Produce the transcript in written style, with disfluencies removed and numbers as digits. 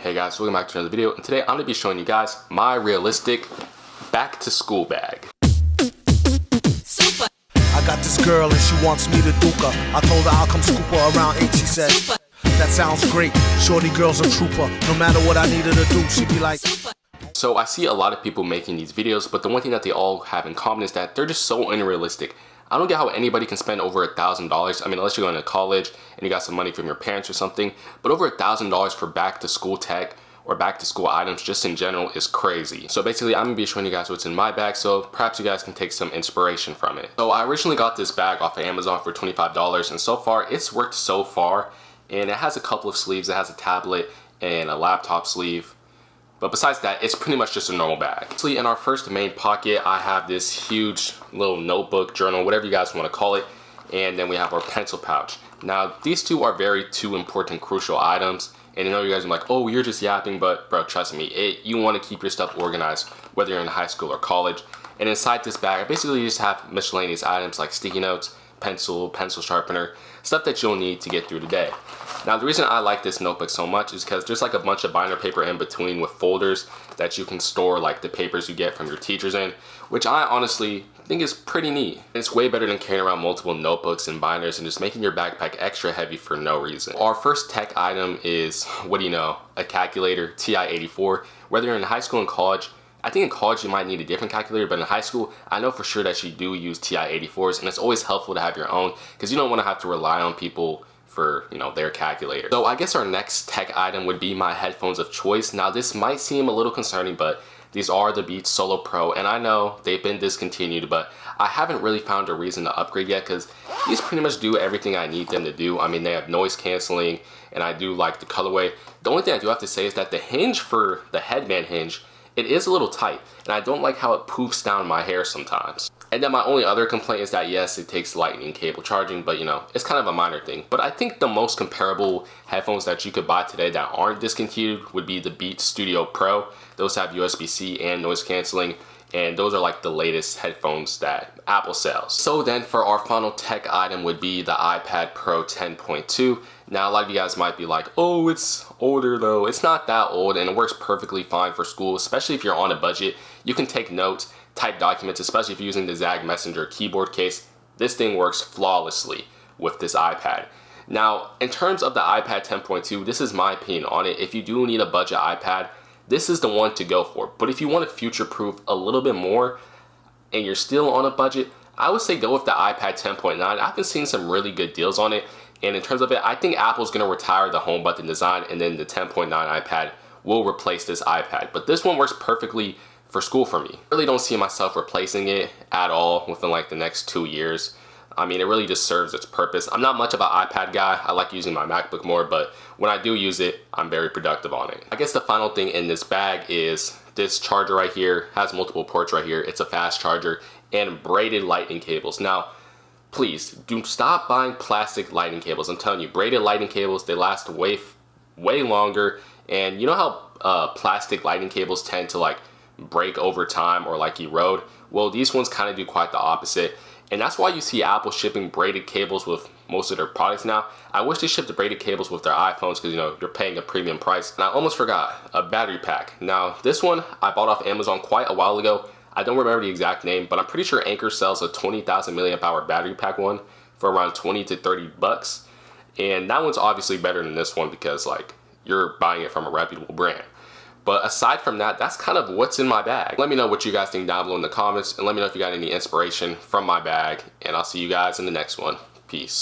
Hey guys, welcome back to another video, and today I'm going to be showing you guys my realistic back to school bag. Super. I got this girl and she wants me to duke her. I told her I'll come scoop her around 8, she said, Super. That sounds great, shorty girl's a trooper. No matter what I need her to do, she'd be like, Super. So I see a lot of people making these videos, but the one thing that they all have in common is that they're just so unrealistic. I don't get how anybody can spend over $1,000. I mean, unless you're going to college and you got some money from your parents or something, but over $1,000 for back to school tech or back to school items just in general is crazy. So basically I'm gonna be showing you guys what's in my bag, so perhaps you guys can take some inspiration from it. So I originally got this bag off of Amazon for $25, and so far it's worked so far, and it has a couple of sleeves. It has a tablet and a laptop sleeve. But besides that, it's pretty much just a normal bag. Actually, in our first main pocket, I have this huge little notebook, journal, whatever you guys want to call it. And then we have our pencil pouch. Now, these two are two important, crucial items. And I know you guys are like, oh, you're just yapping, but bro, trust me, you want to keep your stuff organized, whether you're in high school or college. And inside this bag, I basically just have miscellaneous items like sticky notes, pencil sharpener, stuff that you'll need to get through the day. Now, the reason I like this notebook so much is because there's like a bunch of binder paper in between with folders that you can store like the papers you get from your teachers in, which I honestly think is pretty neat. It's way better than carrying around multiple notebooks and binders and just making your backpack extra heavy for no reason. Our first tech item is, what do you know, a calculator, TI-84. Whether you're in high school and college, I think in college you might need a different calculator, but in high school, I know for sure that you do use TI-84s, and it's always helpful to have your own because you don't want to have to rely on people for, you know, their calculator. So I guess our next tech item would be my headphones of choice. Now this might seem a little concerning, but these are the Beats Solo Pro, and I know they've been discontinued, but I haven't really found a reason to upgrade yet because these pretty much do everything I need them to do. I mean, they have noise canceling, and I do like the colorway. The only thing I do have to say is that the hinge for the headband hinge, it is a little tight, and I don't like how it poofs down my hair sometimes. And then my only other complaint is that yes, it takes lightning cable charging, but you know, it's kind of a minor thing. But I think the most comparable headphones that you could buy today that aren't discontinued would be the Beats Studio Pro. Those have USB-C and noise canceling, and those are like the latest headphones that Apple sells. So then for our final tech item would be the iPad Pro 10.2. Now a lot of you guys might be like, oh, it's older though. It's not that old, and it works perfectly fine for school, especially if you're on a budget. You can take notes, type documents, especially if you're using the Zag Messenger keyboard case. This thing works flawlessly with this iPad. Now, in terms of the iPad 10.2, this is my opinion on it. If you do need a budget iPad, this is the one to go for. But if you want to future-proof a little bit more and you're still on a budget, I would say go with the iPad 10.9. I've been seeing some really good deals on it. And in terms of it, I think Apple's going to retire the home button design, and then the 10.9 iPad will replace this iPad. But this one works perfectly for school for me. I really don't see myself replacing it at all within like the next 2 years. I mean, it really just serves its purpose. I'm not much of an iPad guy. I like using my MacBook more, but when I do use it, I'm very productive on it. I guess the final thing in this bag is this charger right here. Has multiple ports right here. It's a fast charger and braided lightning cables. Now, please do stop buying plastic lightning cables. I'm telling you, braided lightning cables, they last way longer. And you know how plastic lightning cables tend to like break over time or like erode? Well, these ones kind of do quite the opposite. And that's why you see Apple shipping braided cables with most of their products now. I wish they shipped the braided cables with their iPhones because, you know, you're paying a premium price. And I almost forgot, a battery pack. Now, this one I bought off Amazon quite a while ago. I don't remember the exact name, but I'm pretty sure Anker sells a 20,000 milliamp hour battery pack one for around 20 to 30 bucks. And that one's obviously better than this one because, like, you're buying it from a reputable brand. But aside from that, that's kind of what's in my bag. Let me know what you guys think down below in the comments, and let me know if you got any inspiration from my bag, and I'll see you guys in the next one. Peace.